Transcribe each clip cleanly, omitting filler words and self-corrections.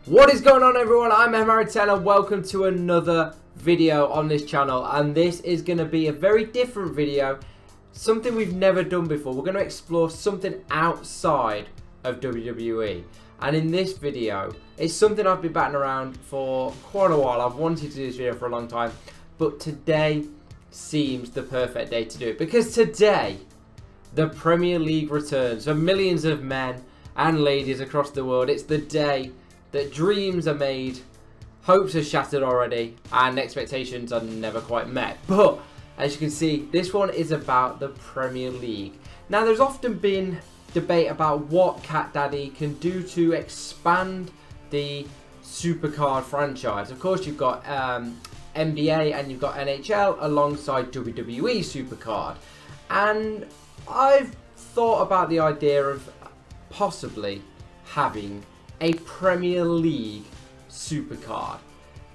What is going on, everyone? I'm Emma10 and welcome to another video on this channel, and this is going to be a very different video, something we've never done before. We're going to explore something outside of WWE, and in this video it's something I've been batting around for quite a while. I've wanted to do this video for a long time, but today seems the perfect day to do it, because today the Premier League returns for millions of men and ladies across the world. It's the day that dreams are made, hopes are shattered already, and expectations are never quite met. But as you can see, this one is about the Premier League. Now, there's often been debate about what Cat Daddy can do to expand the Supercard franchise. Of course, you've got NBA and you've got NHL alongside WWE Supercard, and I've thought about the idea of possibly having a Premier League Supercard.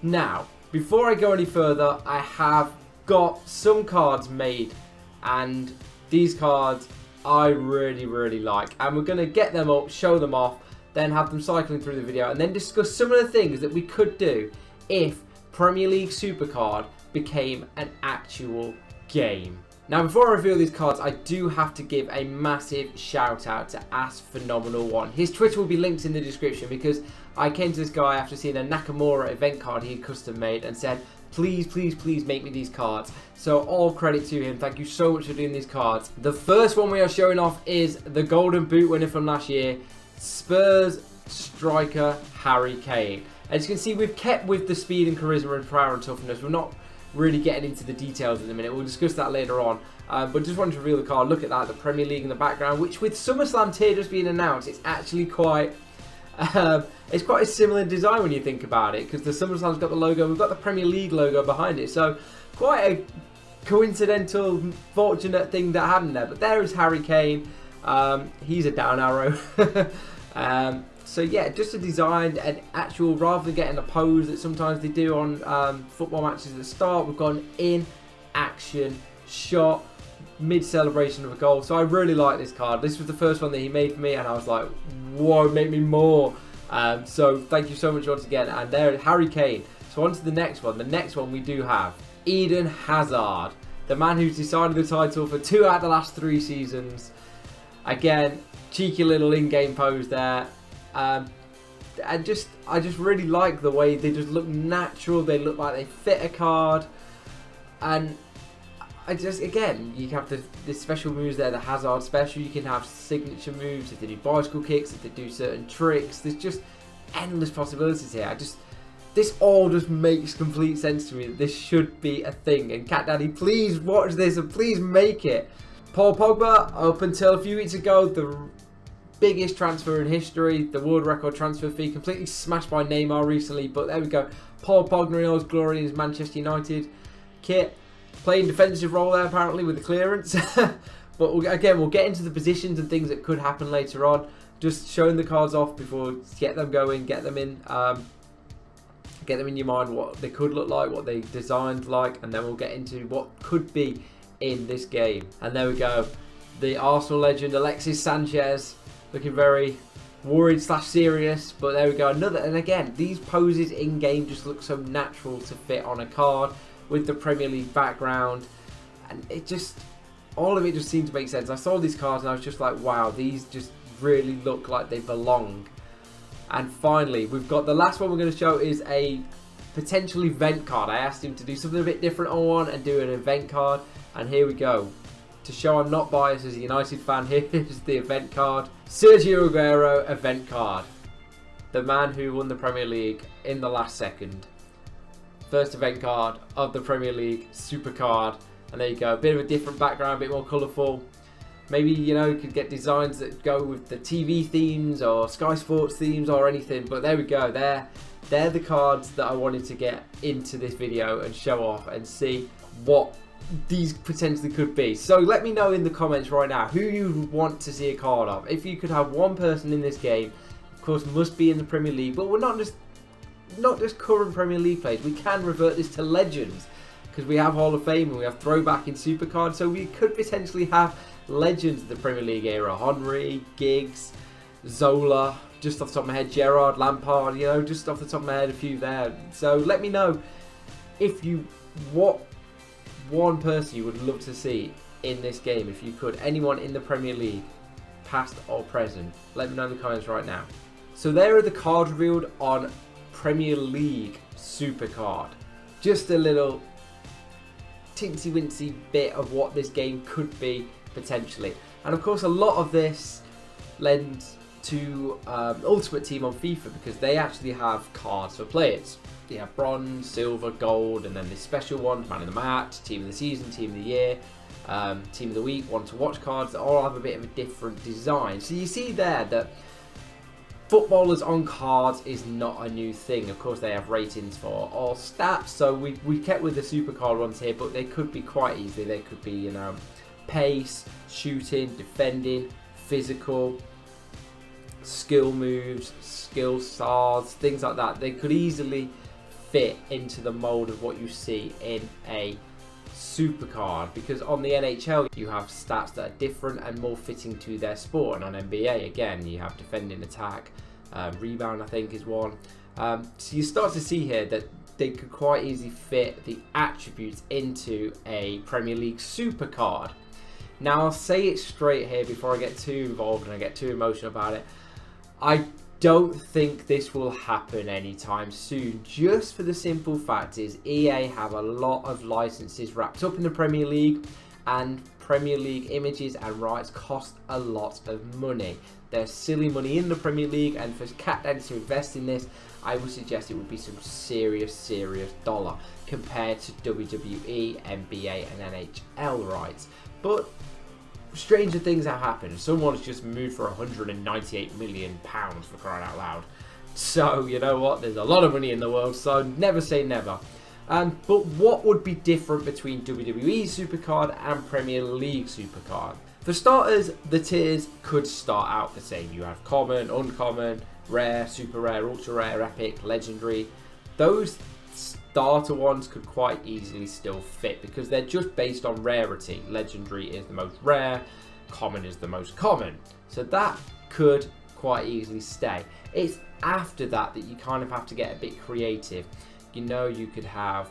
Now, before I go any further, I have got some cards made, and these cards I really like, and we're going to get them up, show them off, then have them cycling through the video, and then discuss some of the things that we could do if Premier League Supercard became an actual game. Now, before I reveal these cards, I do have to give a massive shout out to AskPhenomenal1. His Twitter will be linked in the description, because I came to this guy after seeing a Nakamura event card he had custom made and said, please make me these cards. So all credit to him. Thank you so much for doing these cards. The first one we are showing off is the Golden Boot winner from last year, Spurs striker Harry Kane. As you can see, we've kept with the speed and charisma and power and toughness. We're not really getting into the details in a minute. We'll discuss that later on. But just wanted to reveal the card. Look at that, the Premier League in the background, which with SummerSlam tier just being announced, it's actually quite it's quite a similar design when you think about it, because the SummerSlam's got the logo, we've got the Premier League logo behind it, so quite a coincidental, fortunate thing that happened there. But there is Harry Kane. He's a down arrow. So yeah, just a design, an actual, rather than getting a pose that sometimes they do on football matches at the start, we've got an in-action shot mid-celebration of a goal. So I really like this card. This was the first one that he made for me, and I was like, whoa, make me more. So thank you so much once again. And there, Harry Kane. So on to the next one. The next one we do have Eden Hazard, the man who's decided the title for 2 out of the last 3 seasons. Again, cheeky little in-game pose there. I just really like the way they just look natural. They look like they fit a card, and again, you have the special moves there, the Hazard special. You can have signature moves if they do bicycle kicks, if they do certain tricks. There's just endless possibilities here. This all just makes complete sense to me that this should be a thing. And Cat Daddy, please watch this and please make it. Paul Pogba, up until a few weeks ago, the biggest transfer in history, the world record transfer fee, completely smashed by Neymar recently, but there we go. Paul Pogba in all his glory in his Manchester United kit, playing defensive role there apparently with the clearance. But again, we'll get into the positions and things that could happen later on. Just showing the cards off before, get them going, get them in your mind, what they could look like, what they designed like, and then we'll get into what could be in this game. And there we go, the Arsenal legend Alexis Sanchez, looking very worried / serious, but there we go. Another, and again, these poses in game just look so natural to fit on a card with the Premier League background, and it just, all of it just seemed to make sense. I saw these cards and I was just like, wow, these just really look like they belong. And finally, we've got the last one we're going to show is a potential event card. I asked him to do something a bit different on one and do an event card, and here we go. To show I'm not biased as a United fan, here's the event card. Sergio Aguero event card. The man who won the Premier League in the last second. First event card of the Premier League Supercard. And there you go. A bit of a different background, a bit more colourful. Maybe, you know, you could get designs that go with the TV themes or Sky Sports themes or anything. But there we go. They're the cards that I wanted to get into this video and show off and see what these potentially could be. So let me know in the comments right now who you want to see a card of. If you could have one person in this game, of course must be in the Premier League, but we're not just current Premier League players. We can revert this to legends, because we have Hall of Fame and we have throwback in Supercard, so we could potentially have legends of the Premier League era. Henry, Giggs, Zola, just off the top of my head, Gerrard, Lampard, you know, just off the top of my head, a few there. So let me know what one person you would love to see in this game, if you could. Anyone in the Premier League, past or present. Let me know in the comments right now. So there are the cards revealed on Premier League Supercard. Just a little teensy wincy bit of what this game could be potentially. And of course a lot of this lends to Ultimate Team on FIFA, because they actually have cards for players. They have bronze, silver, gold, and then the special ones, man of the match, team of the season, team of the year, team of the week, one to watch cards, that all have a bit of a different design. So you see there that footballers on cards is not a new thing. Of course they have ratings for all stats, so we kept with the Supercard ones here, but they could be quite easy. They could be, you know, pace, shooting, defending, physical, skill moves, skill stars, things like that. They could easily fit into the mold of what you see in a Supercard, because on the NHL you have stats that are different and more fitting to their sport, and on NBA again you have defending, attack, rebound I think is one. So you start to see here that they could quite easily fit the attributes into a Premier League Supercard. Now I'll say it straight here before I get too involved and I get too emotional about it. I don't think this will happen anytime soon, just for the simple fact is EA have a lot of licenses wrapped up in the Premier League, and Premier League images and rights cost a lot of money. There's silly money in the Premier League, and for Catdance to invest in this, I would suggest it would be some serious dollar compared to WWE, NBA and NHL rights. But stranger things have happened. Someone's just moved for £198 million, for crying out loud. So you know what, there's a lot of money in the world, so never say never. But what would be different between WWE Supercard and Premier League Supercard? For starters, the tiers could start out the same. You have common, uncommon, rare, super rare, ultra rare, epic, legendary. Those starter ones could quite easily still fit, because they're just based on rarity. Legendary is the most rare, common is the most common, so that could quite easily stay. It's after that that you kind of have to get a bit creative. You know, you could have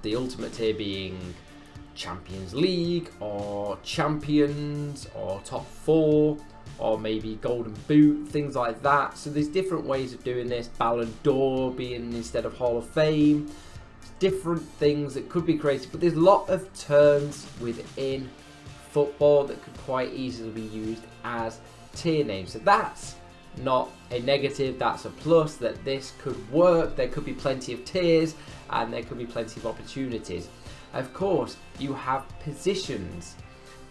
the ultimate tier being Champions League or Champions or top 4 or maybe Golden Boot, things like that. So there's different ways of doing this. Ballon d'Or being instead of Hall of Fame. Different things that could be created, but there's a lot of terms within football that could quite easily be used as tier names. So that's not a negative, that's a plus, that this could work. There could be plenty of tiers and there could be plenty of opportunities. Of course, you have positions.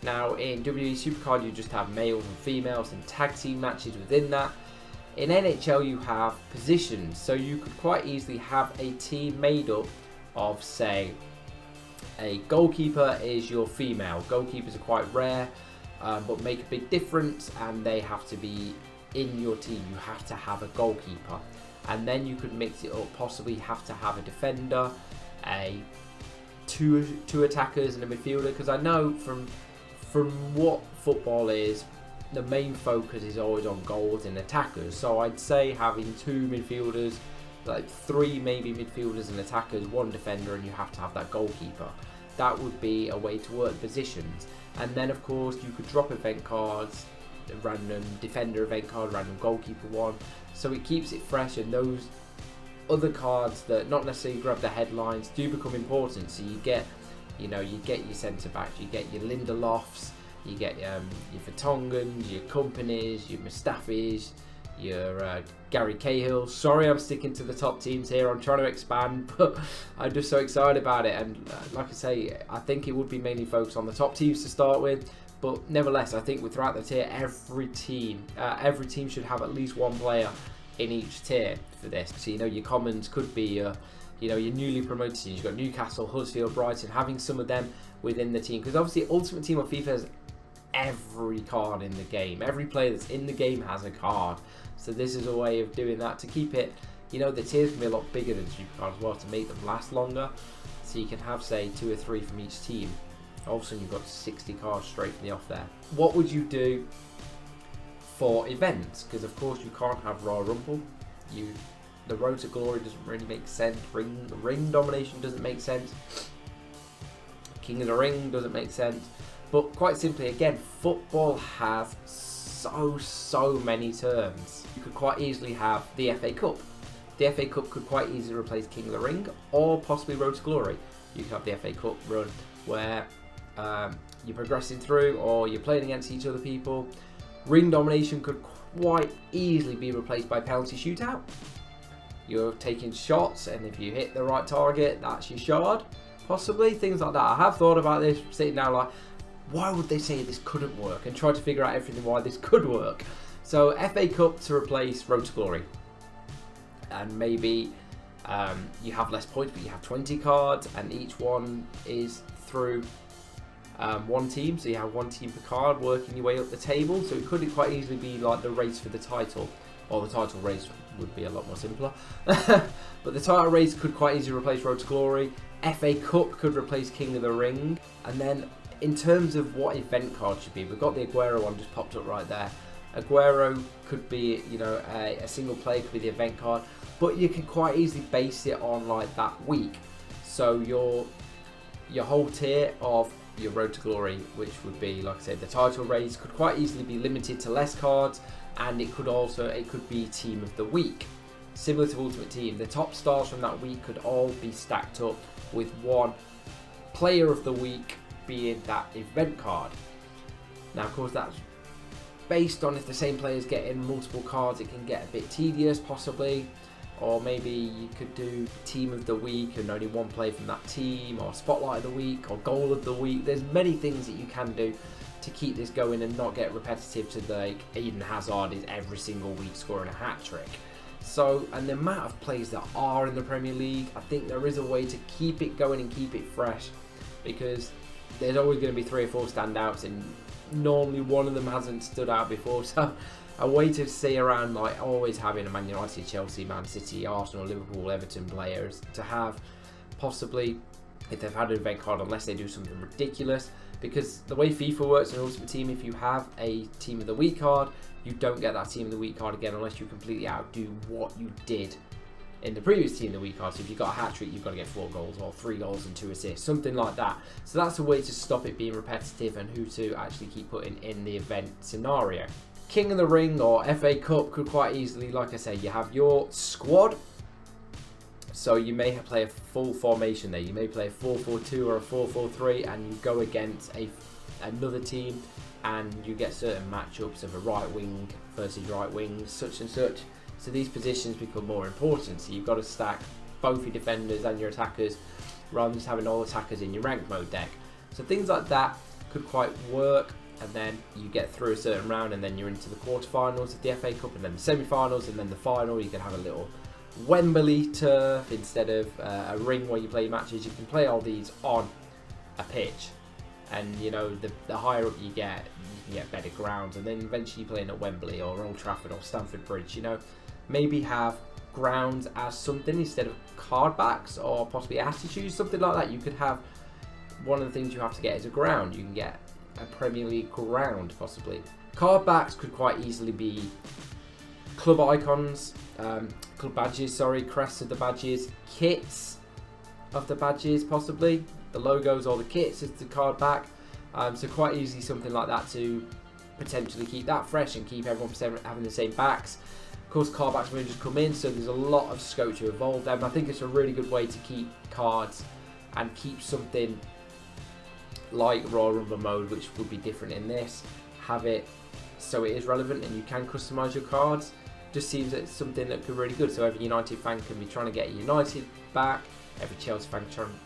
Now in WWE Supercard you just have males and females and tag team matches within that. In NHL you have positions, so you could quite easily have a team made up of, say, a goalkeeper is your female. Goalkeepers are quite rare, but make a big difference, and they have to be in your team. You have to have a goalkeeper, and then you could mix it up, possibly have to have a defender, two attackers and a midfielder, because I know from what football is, the main focus is always on goals and attackers. So I'd say having 2 midfielders, like 3 maybe midfielders and attackers, 1 defender, and you have to have that goalkeeper. That would be a way to work positions. And then of course you could drop event cards, random defender event card, random goalkeeper one, so it keeps it fresh, and those other cards that not necessarily grab the headlines do become important. So you get, you know, you get your centre backs, you get your Lindelofs, you get your Vertongans, your Companies, your Mustafis, your Gary Cahill. Sorry, I'm sticking to the top teams here. I'm trying to expand, but I'm just so excited about it. And like I say, I think it would be mainly focused on the top teams to start with. But nevertheless, I think throughout the tier, every team should have at least 1 player in each tier for this. So you know, your commons could be your newly promoted teams. You've got Newcastle, Huddersfield, Brighton, having some of them within the team, because obviously Ultimate Team on FIFA has every card in the game. Every player that's in the game has a card. So this is a way of doing that to keep it, you know, the tiers can be a lot bigger than Supercard as well, to make them last longer. So you can have, say, 2 or 3 from each team. All of a sudden you've got 60 cards straight from the off there. What would you do for events, because of course you can't have Royal Rumble. The Road to Glory doesn't really make sense. Ring domination doesn't make sense. King of the Ring doesn't make sense. But quite simply, again, football has so many terms. You could quite easily have the FA Cup. The FA Cup could quite easily replace King of the Ring, or possibly Road to Glory. You could have the FA Cup run where you're progressing through, or you're playing against each other people. Ring domination could quite easily be replaced by penalty shootout. You're taking shots, and if you hit the right target, that's your shard. Possibly, things like that. I have thought about this, sitting down like, why would they say this couldn't work? And try to figure out everything why this could work. So FA Cup to replace Road to Glory. And maybe you have less points, but you have 20 cards, and each one is through one team. So you have one team per card, working your way up the table. So it could quite easily be like the race for the title. Or the title race would be a lot more simpler. But the title race could quite easily replace Road to Glory. FA Cup could replace King of the Ring. And then in terms of what event card should be, we've got the Aguero one just popped up right there. Aguero could be, you know, a single player, could be the event card. But you can quite easily base it on like that week. So your whole tier of your Road to Glory, which would be, like I said, the title race, could quite easily be limited to less cards. And it could be Team of the Week. Similar to Ultimate Team, the top stars from that week could all be stacked up with one Player of the Week being that event card. Now, of course, that's based on if the same players get in multiple cards, it can get a bit tedious, possibly. Or maybe you could do Team of the Week and only one player from that team, or Spotlight of the Week, or Goal of the Week. There's many things that you can do to keep this going and not get repetitive to like Eden Hazard is every single week scoring a hat-trick. So, and the amount of players that are in the Premier League, I think there is a way to keep it going and keep it fresh, because there's always going to be 3 or 4 standouts, and normally one of them hasn't stood out before. So a way to stay around, like always having a Man United, Chelsea, Man City, Arsenal, Liverpool, Everton players, to have possibly, if they've had an event card, unless they do something ridiculous. Because the way FIFA works in Ultimate Team, if you have a Team of the Week card, you don't get that Team of the Week card again unless you completely outdo what you did in the previous Team of the Week card. So if you got a hat-trick, you've got to get 4 goals, or 3 goals and 2 assists, something like that. So that's a way to stop it being repetitive and who to actually keep putting in the event scenario. King of the Ring or FA Cup could quite easily, like I say, you have your squad. So you may play a full formation there. You may play a 4-4-2 or a 4-4-3, and you go against another team, and you get certain matchups of a right wing versus right wing, such and such. So these positions become more important. So you've got to stack both your defenders and your attackers, rather than just having all attackers in your ranked mode deck. So things like that could quite work. And then you get through a certain round, and then you're into the quarterfinals of the FA Cup, and then the semi-finals, and then the final. You can have a little Wembley turf instead of a ring where you play matches. You can play all these on a pitch, and you know, the higher up you can get better grounds, and then eventually playing at Wembley or Old Trafford or Stamford Bridge. You know, maybe have grounds as something instead of card backs, or possibly attitudes, something like that. You could have, one of the things you have to get is a ground. You can get a Premier League ground, possibly. Card backs could quite easily be club icons, club badges, sorry, crests of the badges, kits of the badges, possibly the logos or the kits as the card back. So quite easily something like that to potentially keep that fresh and keep everyone having the same backs. Of course, card backs may just come in, so there's a lot of scope to evolve them. I think it's a really good way to keep cards and keep something like Royal Rumble mode, which would be different in this. Have it so it is relevant and you can customise your cards. Just seems that it's something that could be really good. So every United fan can be trying to get a United back, every Chelsea fan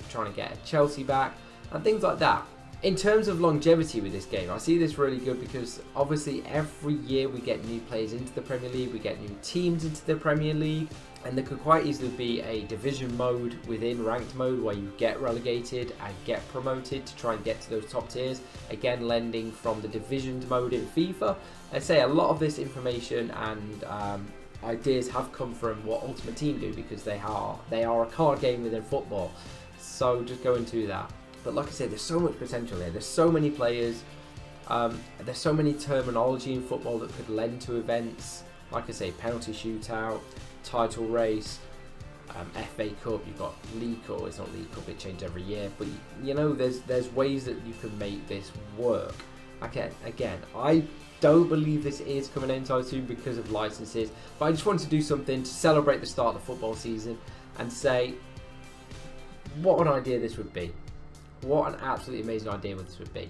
trying to get a Chelsea back, and things like that. In terms of longevity with this game, I see this really good because obviously every year we get new players into the Premier League, we get new teams into the Premier League, and there could quite easily be a division mode within ranked mode where you get relegated and get promoted to try and get to those top tiers. Again, lending from the divisions mode in FIFA. I'd say a lot of this information and ideas have come from what Ultimate Team do, because they are a card game within football. So just go into that. But like I said, there's so much potential here. There's so many players. There's so many terminology in football that could lend to events. Like I say, penalty shootout, title race, FA Cup. You've got League Cup. It's not League Cup; it changes every year. But you know, there's ways that you can make this work. Again, I don't believe this is coming anytime soon because of licenses. But I just wanted to do something to celebrate the start of the football season and say what an idea this would be. What an absolutely amazing idea this would be.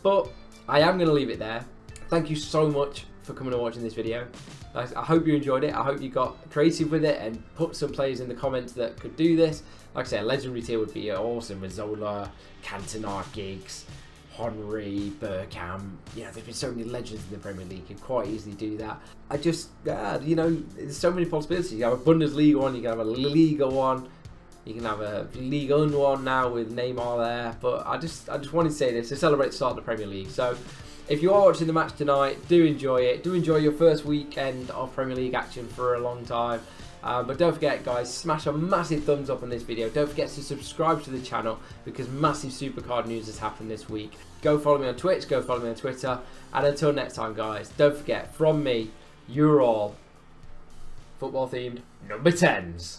But I am going to leave it there. Thank you so much for coming and watching this video. I hope you enjoyed it. I hope you got creative with it and put some players in the comments that could do this. Like I said, a legendary tier would be awesome with Zola, Cantona, Giggs, Henry, Bergkamp. You know, there's been so many legends in the Premier League. You can quite easily do that. I just, you know, there's so many possibilities. You can have a Bundesliga one, you can have a Liga one, you can have a Ligue 1 one now with Neymar there. But I just wanted to say this to celebrate the start of the Premier League. So if you are watching the match tonight, do enjoy it. Do enjoy your first weekend of Premier League action for a long time. But don't forget, guys, smash a massive thumbs up on this video. Don't forget to subscribe to the channel because massive Supercard news has happened this week. Go follow me on Twitch, go follow me on Twitter. And until next time, guys, don't forget, from me, you're all football themed number 10s.